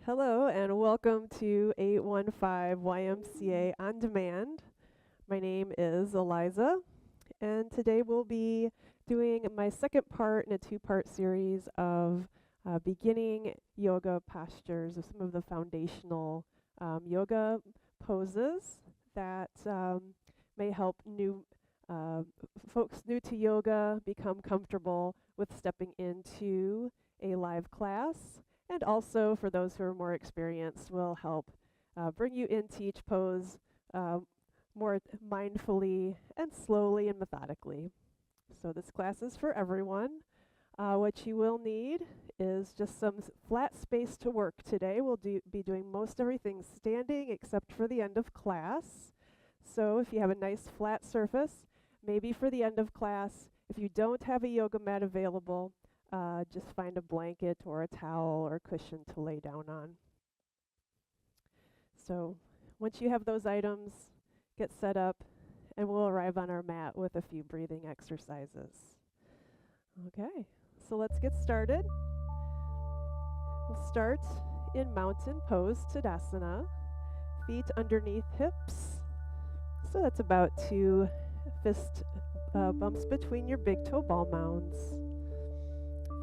Hello and welcome to 815 YMCA On Demand. My name is Eliza, and today we'll be doing my second part in a two-part series of beginning yoga postures, of some of the foundational yoga poses that may help new folks new to yoga become comfortable with stepping into a live class, and also for those who are more experienced will help bring you into each pose more mindfully and slowly and methodically. So this class is for everyone. What you will need is just some flat space to work today. We'll be doing most everything standing except for the end of class. So if you have a nice flat surface, maybe for the end of class, if you don't have a yoga mat available, just find a blanket or a towel or cushion to lay down on. So once you have those items, get set up, and we'll arrive on our mat with a few breathing exercises. Okay, so let's get started. We'll start in mountain pose, Tadasana, feet underneath hips. So that's about 2 fist bumps between your big toe ball mounds.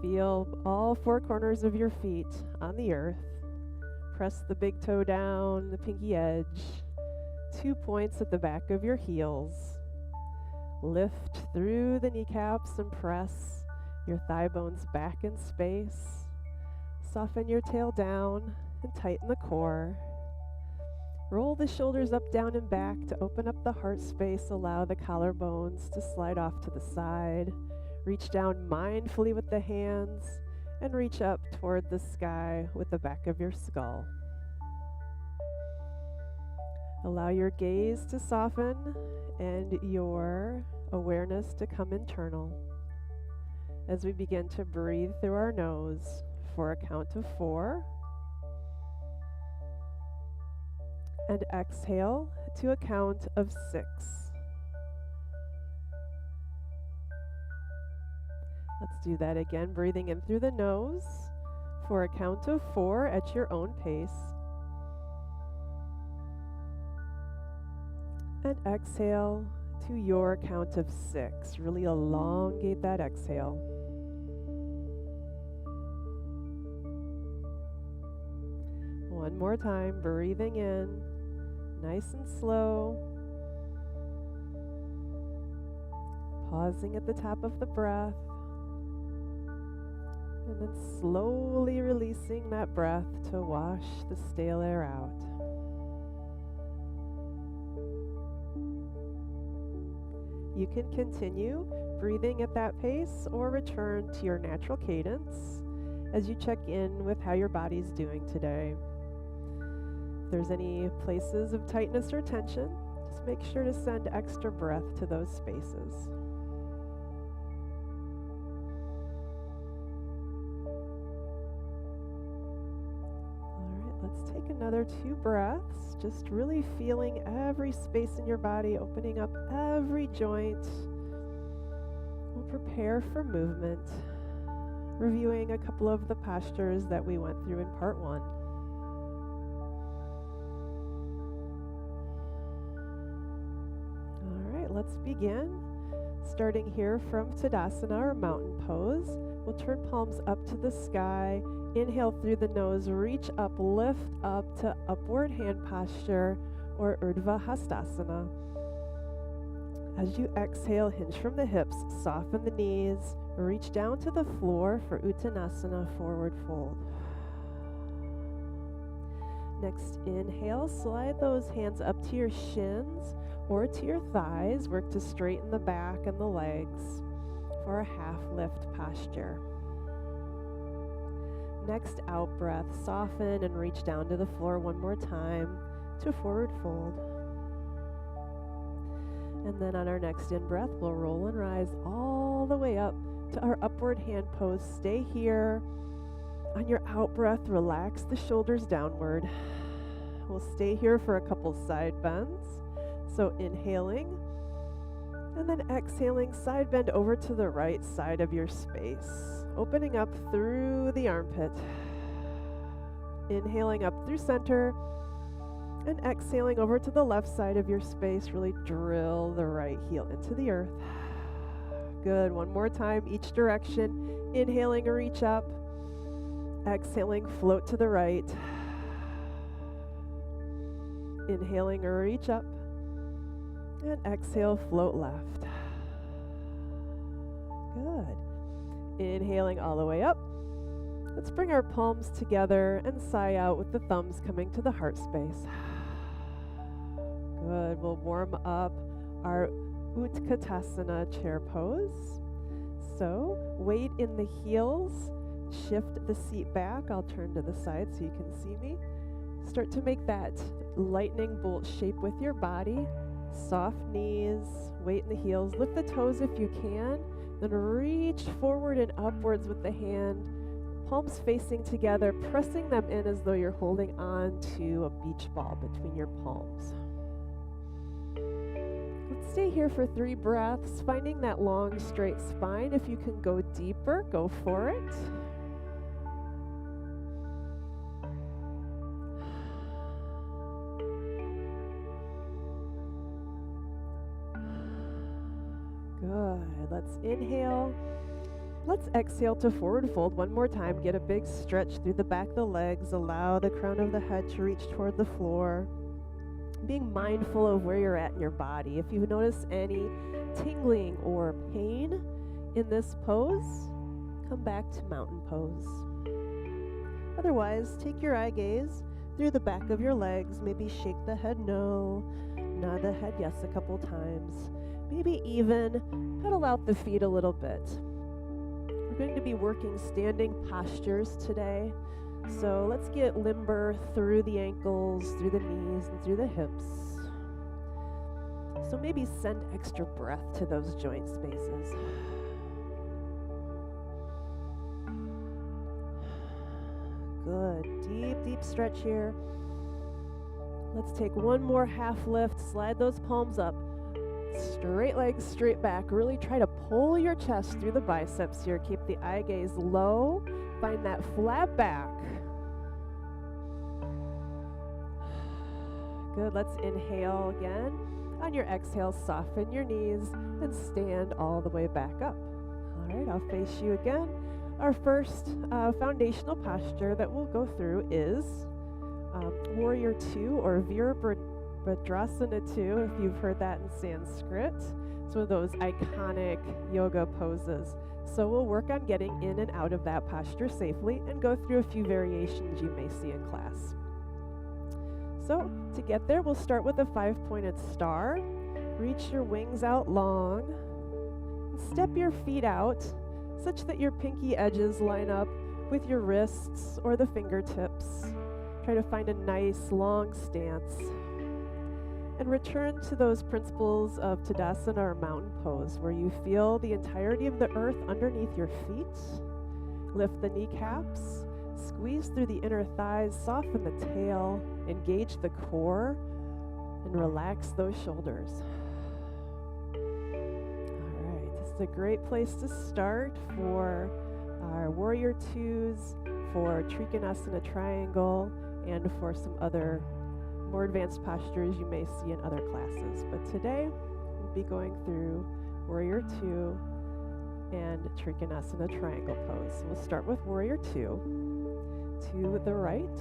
Feel all 4 corners of your feet on the earth. Press the big toe down, the pinky edge. 2 points at the back of your heels. Lift through the kneecaps and press your thigh bones back in space. Soften your tail down and tighten the core. Roll the shoulders up, down, and back to open up the heart space. Allow the collarbones to slide off to the side. Reach down mindfully with the hands and reach up toward the sky with the back of your skull. Allow your gaze to soften and your awareness to come internal as we begin to breathe through our nose for a count of 4. And exhale to a count of 6. Let's do that again, breathing in through the nose for a count of 4 at your own pace. And exhale to your count of 6. Really elongate that exhale. One more time, breathing in, nice and slow. Pausing at the top of the breath. And then slowly releasing that breath to wash the stale air out. You can continue breathing at that pace or return to your natural cadence as you check in with how your body's doing today. If there's any places of tightness or tension, just make sure to send extra breath to those spaces. Let's take another 2 breaths, just really feeling every space in your body, opening up every joint. We'll prepare for movement, reviewing a couple of the postures that we went through in part 1. All right, let's begin. Starting here from Tadasana or mountain pose, we'll turn palms up to the sky. Inhale through the nose, reach up, lift up to upward hand posture or Urdhva Hastasana. As you exhale, hinge from the hips, soften the knees, reach down to the floor for Uttanasana, forward fold. Next, inhale, slide those hands up to your shins or to your thighs. Work to straighten the back and the legs for a half lift posture. Next out breath, soften and reach down to the floor one more time to forward fold. And then on our next in breath, we'll roll and rise all the way up to our upward hand pose. Stay here. On your out breath, relax the shoulders downward. We'll stay here for a couple side bends. So inhaling and then exhaling, side bend over to the right side of your space. Opening up through the armpit. Inhaling up through center and exhaling over to the left side of your space. Really drill the right heel into the earth. Good. One more time, each direction. Inhaling, reach up. Exhaling, float to the right. Inhaling, reach up. And exhale, float left. Good. Inhaling all the way up. Let's bring our palms together and sigh out with the thumbs coming to the heart space. Good. We'll warm up our Utkatasana chair pose. So, weight in the heels. Shift the seat back. I'll turn to the side so you can see me. Start to make that lightning bolt shape with your body. Soft knees, weight in the heels. Lift the toes if you can. Then reach forward and upwards with the hand. Palms facing together, pressing them in as though you're holding on to a beach ball between your palms. Let's stay here for 3 breaths, finding that long, straight spine. If you can go deeper, go for it. Good. Let's inhale. Let's exhale to forward fold one more time. Get a big stretch through the back of the legs. Allow the crown of the head to reach toward the floor. Being mindful of where you're at in your body. If you notice any tingling or pain in this pose, come back to mountain pose. Otherwise, take your eye gaze through the back of your legs. Maybe shake the head no, nod the head yes a couple times. Maybe even pedal out the feet a little bit. We're going to be working standing postures today. So let's get limber through the ankles, through the knees, and through the hips. So maybe send extra breath to those joint spaces. Good. Deep, deep stretch here. Let's take one more half lift. Slide those palms up. Straight legs, straight back. Really try to pull your chest through the biceps here. Keep the eye gaze low. Find that flat back. Good. Let's inhale again. On your exhale, soften your knees and stand all the way back up. All right, I'll face you again. Our first foundational posture that we'll go through is Warrior 2 or Virabhadrasana 2, if you've heard that in Sanskrit. It's one of those iconic yoga poses. So we'll work on getting in and out of that posture safely and go through a few variations you may see in class. So to get there, we'll start with a 5-pointed star. Reach your wings out long. Step your feet out such that your pinky edges line up with your wrists or the fingertips. Try to find a nice long stance. And return to those principles of Tadasana or mountain pose, where you feel the entirety of the earth underneath your feet. Lift the kneecaps, squeeze through the inner thighs, soften the tail, engage the core, and relax those shoulders. All right, this is a great place to start for our Warrior 2s, for Trikonasana Triangle, and for some other more advanced postures you may see in other classes. But today, we'll be going through Warrior 2 and Trikonasana Triangle pose. So we'll start with Warrior 2 to the right.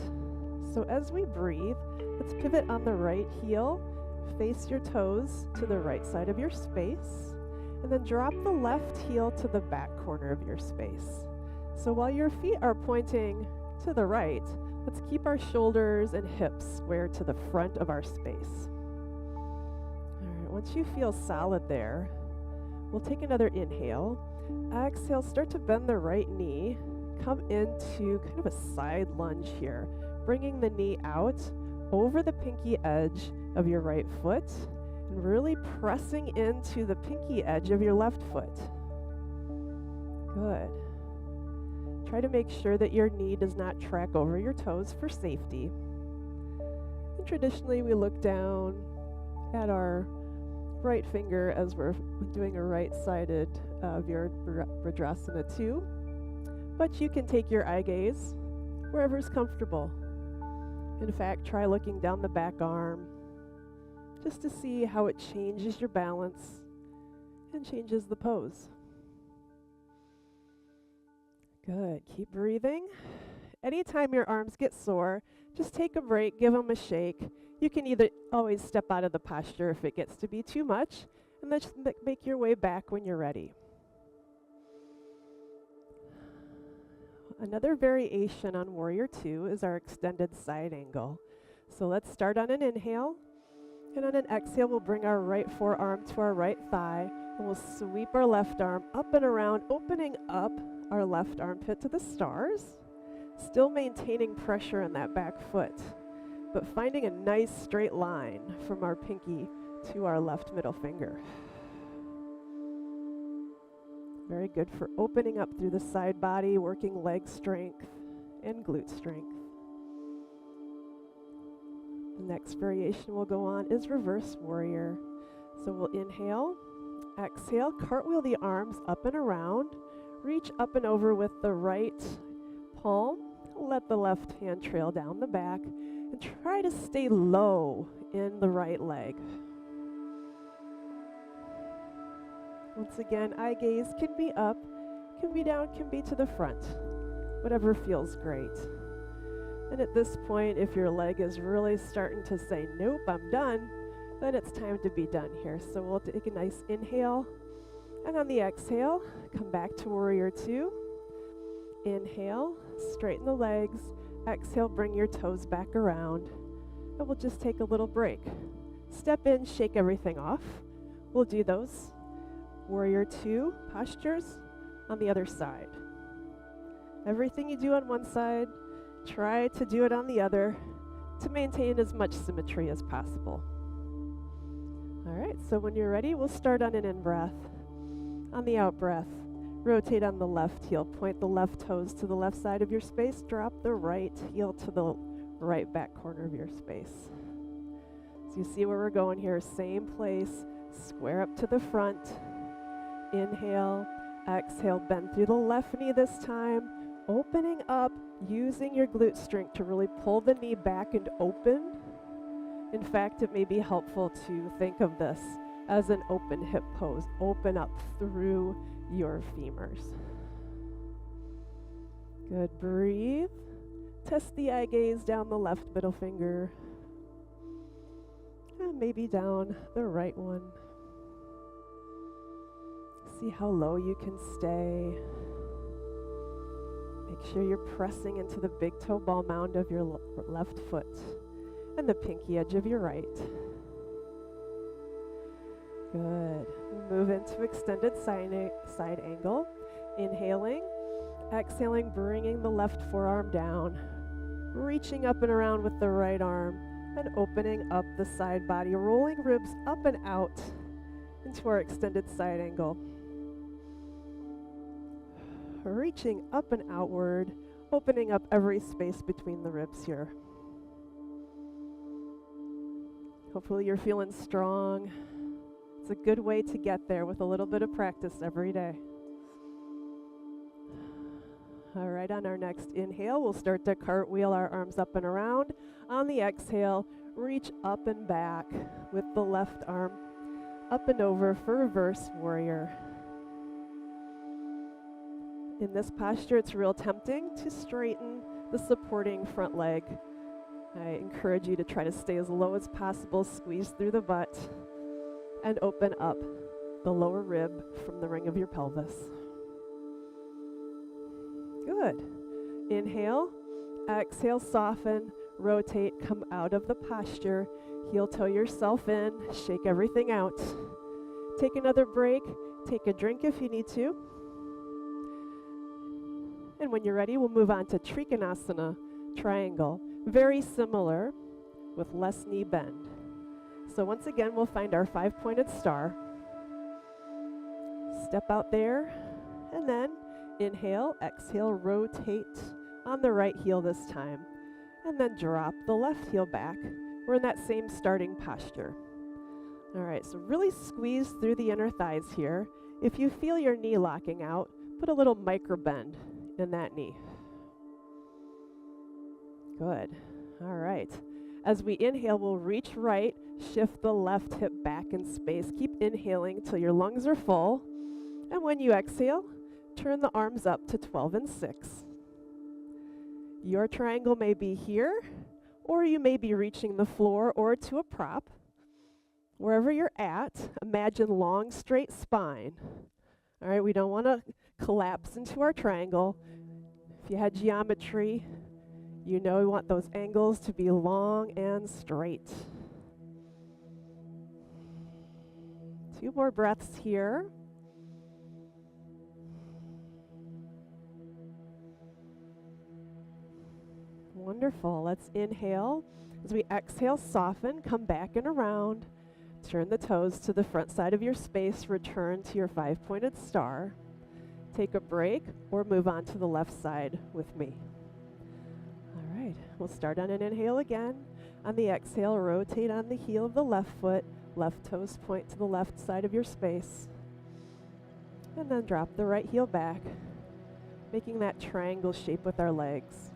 So as we breathe, let's pivot on the right heel, face your toes to the right side of your space, and then drop the left heel to the back corner of your space. So while your feet are pointing to the right, let's keep our shoulders and hips square to the front of our space. All right, once you feel solid there, we'll take another inhale. Exhale, start to bend the right knee. Come into kind of a side lunge here, bringing the knee out over the pinky edge of your right foot and really pressing into the pinky edge of your left foot. Good. Try to make sure that your knee does not track over your toes for safety. And traditionally, we look down at our right finger as we're doing a right-sided Virabhadrasana 2. But you can take your eye gaze wherever is comfortable. In fact, try looking down the back arm just to see how it changes your balance and changes the pose. Good. Keep breathing. Anytime your arms get sore, just take a break, give them a shake. You can either always step out of the posture if it gets to be too much, and then just make your way back when you're ready. Another variation on Warrior 2 is our extended side angle. So let's start on an inhale, and on an exhale, we'll bring our right forearm to our right thigh, and we'll sweep our left arm up and around, opening up our left armpit to the stars, still maintaining pressure in that back foot, but finding a nice straight line from our pinky to our left middle finger. Very good for opening up through the side body, working leg strength and glute strength. The next variation we'll go on is reverse warrior. So we'll inhale, exhale, cartwheel the arms up and around, reach up and over with the right palm, let the left hand trail down the back, and try to stay low in the right leg. Once again, eye gaze can be up, can be down, can be to the front, whatever feels great. And at this point, if your leg is really starting to say, nope, I'm done, then it's time to be done here. So we'll take a nice inhale, and on the exhale, come back to Warrior 2. Inhale, straighten the legs. Exhale, bring your toes back around. And we'll just take a little break. Step in, shake everything off. We'll do those Warrior 2 postures on the other side. Everything you do on one side, try to do it on the other to maintain as much symmetry as possible. All right, so when you're ready, we'll start on an in-breath. On the out-breath, rotate on the left heel. Point the left toes to the left side of your space. Drop the right heel to the right back corner of your space. So you see where we're going here. Same place. Square up to the front. Inhale. Exhale. Bend through the left knee this time. Opening up, using your glute strength to really pull the knee back and open. In fact, it may be helpful to think of this as an open hip pose. Open up through your femurs. Good, breathe. Test the eye gaze down the left middle finger. And maybe down the right one. See how low you can stay. Make sure you're pressing into the big toe ball mound of your left foot and the pinky edge of your right. Good. Move into extended side angle. Inhaling, exhaling, bringing the left forearm down, reaching up and around with the right arm, and opening up the side body, rolling ribs up and out into our extended side angle. Reaching up and outward, opening up every space between the ribs here. Hopefully you're feeling strong. It's a good way to get there with a little bit of practice every day. All right, on our next inhale, we'll start to cartwheel our arms up and around. On the exhale, reach up and back with the left arm up and over for reverse warrior. In this posture, it's real tempting to straighten the supporting front leg. I encourage you to try to stay as low as possible, squeeze through the butt, and open up the lower rib from the ring of your pelvis. Good. Inhale, exhale, soften, rotate, come out of the posture, heel toe yourself in, shake everything out. Take another break, take a drink if you need to. And when you're ready, we'll move on to Trikonasana triangle. Very similar with less knee bend. So once again, we'll find our 5-pointed star. Step out there, and then inhale, exhale, rotate on the right heel this time. And then drop the left heel back. We're in that same starting posture. All right, so really squeeze through the inner thighs here. If you feel your knee locking out, put a little micro bend in that knee. Good. All right. As we inhale, we'll reach right, shift the left hip back in space. Keep inhaling till your lungs are full. And when you exhale, turn the arms up to 12 and 6. Your triangle may be here, or you may be reaching the floor or to a prop. Wherever you're at, imagine long, straight spine. All right, we don't want to collapse into our triangle. If you had geometry, you know we want those angles to be long and straight. 2 more breaths here. Wonderful. Let's inhale. As we exhale, soften, come back and around. Turn the toes to the front side of your space. Return to your 5-pointed star. Take a break or move on to the left side with me. All right. We'll start on an inhale again. On the exhale, rotate on the heel of the left foot. Left toes point to the left side of your space. And then drop the right heel back, making that triangle shape with our legs.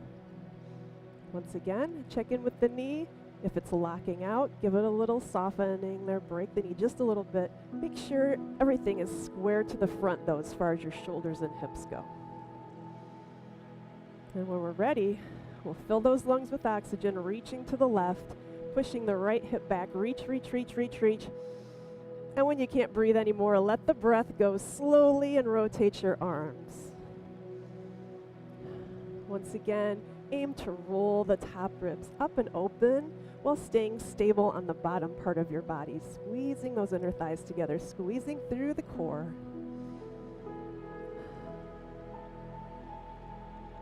Once again, check in with the knee. If it's locking out, give it a little softening there. Break the knee just a little bit. Make sure everything is square to the front, though, as far as your shoulders and hips go. And when we're ready, we'll fill those lungs with oxygen, reaching to the left, pushing the right hip back. Reach, reach, reach, reach, reach. And when you can't breathe anymore, let the breath go slowly and rotate your arms. Once again, aim to roll the top ribs up and open while staying stable on the bottom part of your body, squeezing those inner thighs together, squeezing through the core.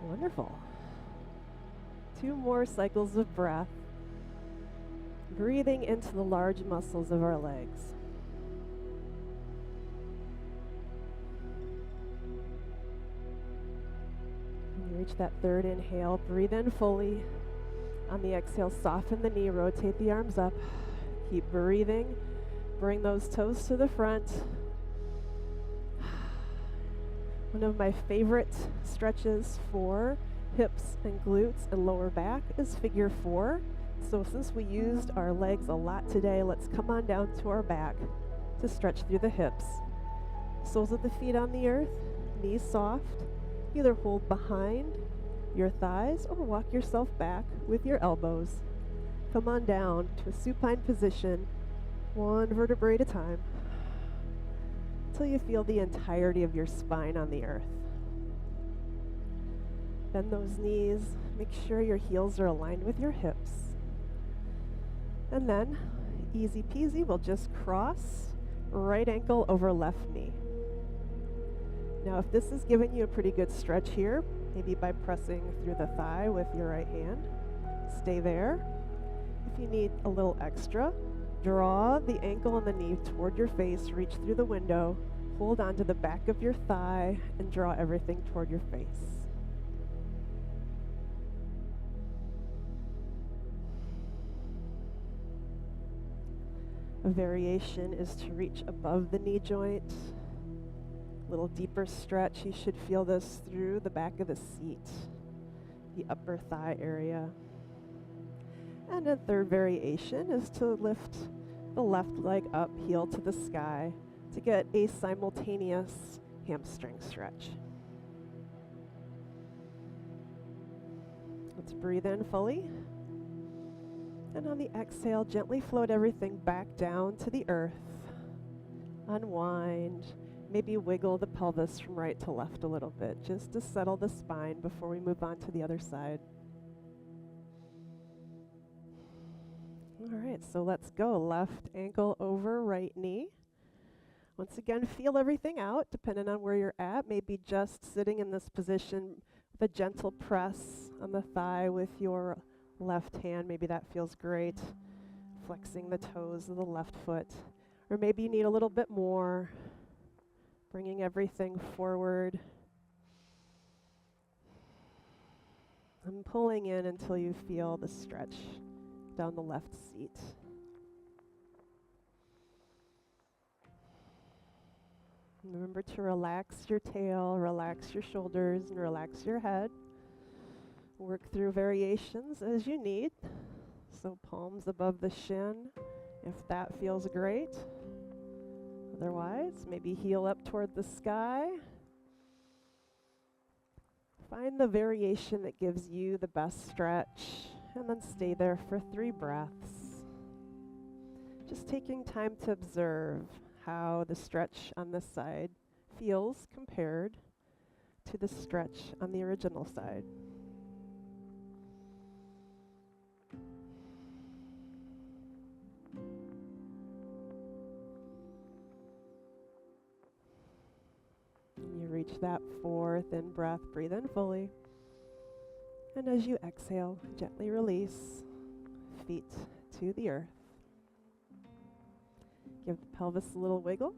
Wonderful. 2 more cycles of breath, breathing into the large muscles of our legs. Reach that 3rd inhale, breathe in fully. On the exhale, soften the knee, rotate the arms up. Keep breathing. Bring those toes to the front. One of my favorite stretches for hips and glutes and lower back is figure 4. So since we used our legs a lot today, let's come on down to our back to stretch through the hips. Soles of the feet on the earth, knees soft. Either hold behind your thighs or walk yourself back with your elbows. Come on down to a supine position, 1 vertebrae at a time, until you feel the entirety of your spine on the earth. Bend those knees, make sure your heels are aligned with your hips. And then, easy peasy, we'll just cross right ankle over left knee. Now, if this is giving you a pretty good stretch here, maybe by pressing through the thigh with your right hand, stay there. If you need a little extra, draw the ankle and the knee toward your face, reach through the window, hold on to the back of your thigh, and draw everything toward your face. A variation is to reach above the knee joint. Little deeper stretch. You should feel this through the back of the seat, the upper thigh area. And a 3rd variation is to lift the left leg up, heel to the sky, to get a simultaneous hamstring stretch. Let's breathe in fully. And on the exhale, gently float everything back down to the earth. Unwind. Maybe wiggle the pelvis from right to left a little bit, just to settle the spine before we move on to the other side. All right, so let's go. Left ankle over right knee. Once again, feel everything out, depending on where you're at. Maybe just sitting in this position with a gentle press on the thigh with your left hand. Maybe that feels great. Flexing the toes of the left foot. Or maybe you need a little bit more. Bringing everything forward. And pulling in until you feel the stretch down the left seat. And remember to relax your tail, relax your shoulders, and relax your head. Work through variations as you need. So palms above the shin, if that feels great. Otherwise, maybe heel up toward the sky. Find the variation that gives you the best stretch, and then stay there for 3 breaths. Just taking time to observe how the stretch on this side feels compared to the stretch on the original side. And you reach that 4th in breath, breathe in fully. And as you exhale, gently release, feet to the earth. Give the pelvis a little wiggle.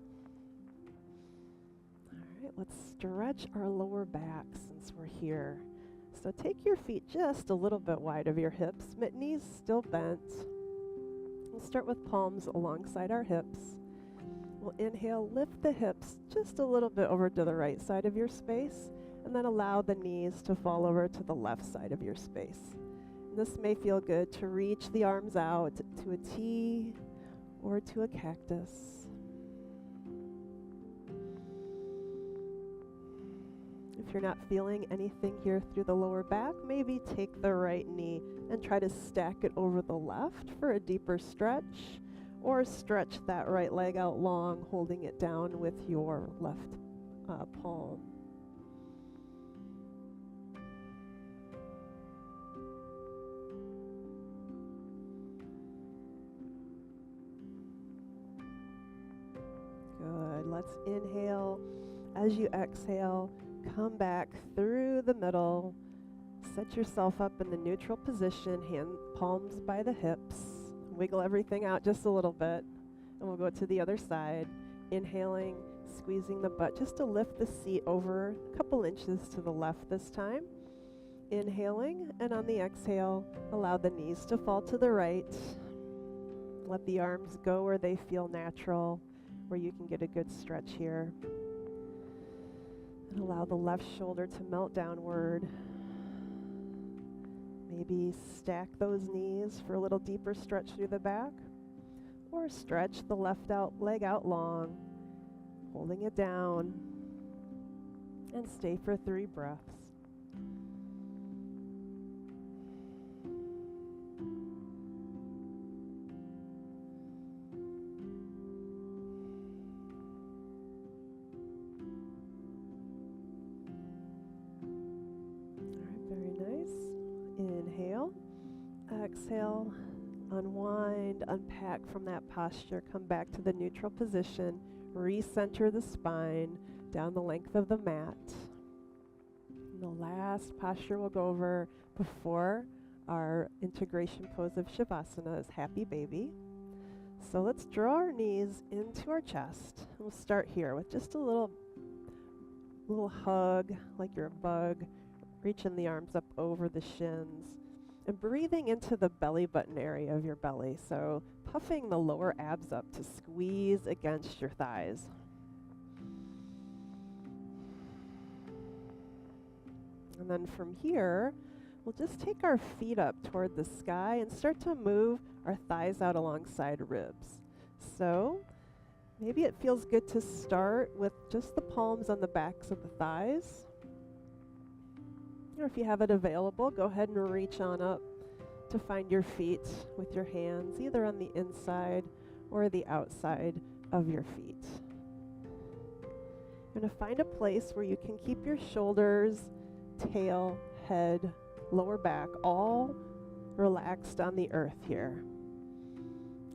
All right, let's stretch our lower back since we're here. So take your feet just a little bit wide of your hips, knees still bent. We'll start with palms alongside our hips. We'll inhale, lift the hips just a little bit over to the right side of your space, and then allow the knees to fall over to the left side of your space. And this may feel good to reach the arms out to a T or to a cactus. If you're not feeling anything here through the lower back, maybe take the right knee and try to stack it over the left for a deeper stretch, or stretch that right leg out long, holding it down with your left palm. Good. Let's inhale. As you exhale, come back through the middle. Set yourself up in the neutral position, hand palms by the hips. Wiggle everything out just a little bit, and we'll go to the other side. Inhaling, squeezing the butt just to lift the seat over a couple inches to the left this time. Inhaling, and on the exhale, allow the knees to fall to the right. Let the arms go where they feel natural, where you can get a good stretch here. And allow the left shoulder to melt downward. Maybe stack those knees for a little deeper stretch through the back, or stretch the left leg out long, holding it down, and stay for 3 breaths. Inhale, exhale, unwind, unpack from that posture, come back to the neutral position, recenter the spine down the length of the mat. And the last posture we'll go over before our integration pose of Shavasana is Happy Baby. So let's draw our knees into our chest. We'll start here with just a little hug, like you're a bug. Reaching the arms up over the shins and breathing into the belly button area of your belly. So puffing the lower abs up to squeeze against your thighs. And then from here, we'll just take our feet up toward the sky and start to move our thighs out alongside ribs. So maybe it feels good to start with just the palms on the backs of the thighs. Or if you have it available, go ahead and reach on up to find your feet with your hands, either on the inside or the outside of your feet. You're going to find a place where you can keep your shoulders, tail, head, lower back, all relaxed on the earth here.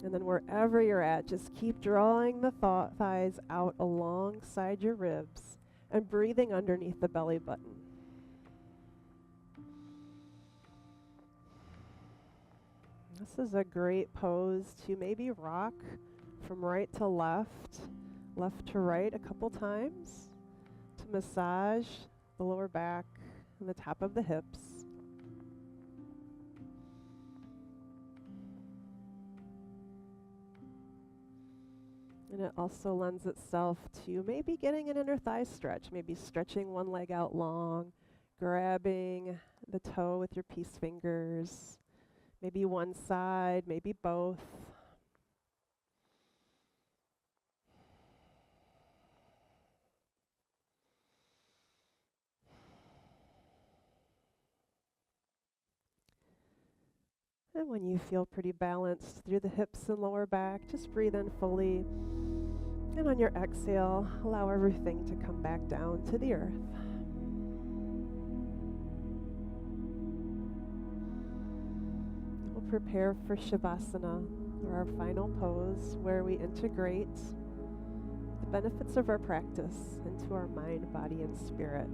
And then wherever you're at, just keep drawing the thighs out alongside your ribs and breathing underneath the belly button. This is a great pose to maybe rock from right to left, left to right a couple times to massage the lower back and the top of the hips. And it also lends itself to maybe getting an inner thigh stretch, maybe stretching one leg out long, grabbing the toe with your peace fingers, maybe one side, maybe both. And when you feel pretty balanced through the hips and lower back, just breathe in fully. And on your exhale, allow everything to come back down to the earth. We'll prepare for Shavasana, or our final pose, where we integrate the benefits of our practice into our mind, body, and spirit.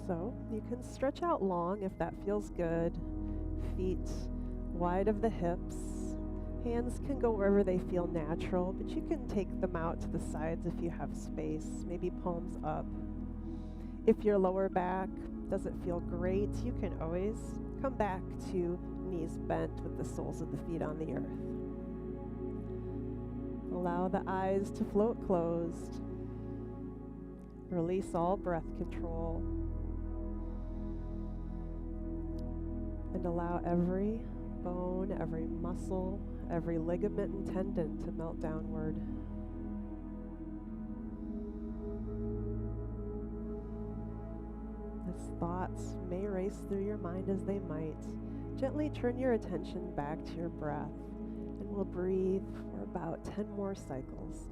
So you can stretch out long if that feels good. Feet wide of the hips. Hands can go wherever they feel natural, but you can take them out to the sides if you have space, maybe palms up. If your lower back doesn't feel great, you can always come back to knees bent with the soles of the feet on the earth. Allow the eyes to float closed. Release all breath control. And allow every bone, every muscle, every ligament and tendon to melt downward. As thoughts may race through your mind as they might, gently turn your attention back to your breath, and we'll breathe for about 10 more cycles.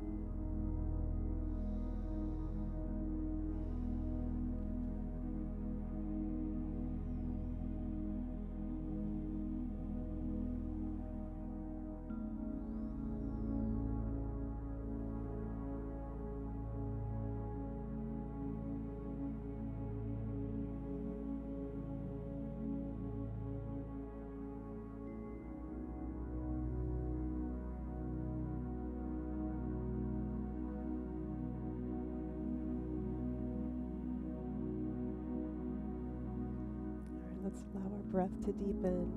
Let's allow our breath to deepen.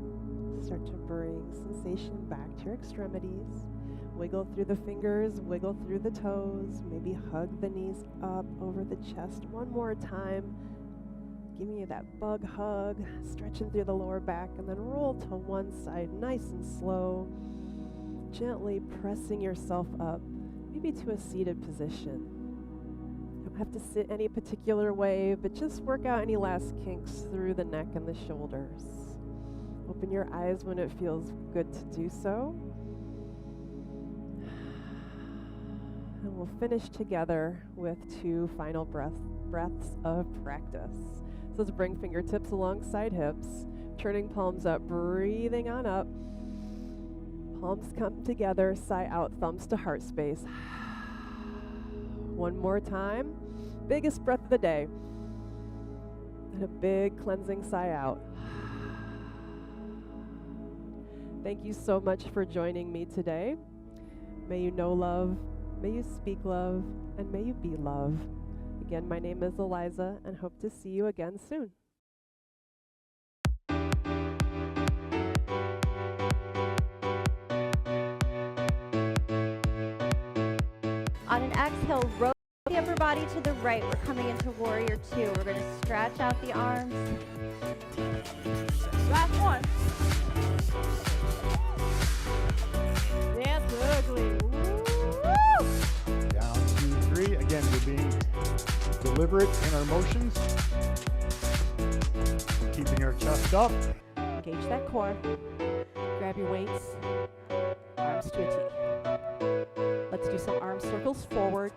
Start to bring sensation back to your extremities. Wiggle through the fingers, wiggle through the toes. Maybe hug the knees up over the chest one more time. Giving you that bug hug, stretching through the lower back, and then roll to one side nice and slow. Gently pressing yourself up, maybe to a seated position. Have to sit any particular way, but just work out any last kinks through the neck and the shoulders. Open your eyes when it feels good to do so. And we'll finish together with 2 final breaths of practice. So let's bring fingertips alongside hips, turning palms up, breathing on up. Palms come together, sigh out, thumbs to heart space. One more time. Biggest breath of the day. And a big cleansing sigh out. Thank you so much for joining me today. May you know love, may you speak love, and may you be love. Again, my name is Eliza, and hope to see you again soon. On an exhale, rotate the upper body to the right. We're coming into Warrior 2. We're going to stretch out the arms. Last one. Dance ugly. Woo! Down, 2, 3. Again, we're being deliberate in our motions. Keeping our chest up. Engage that core. Grab your weights. Arms to a T. Let's do some arm circles forward.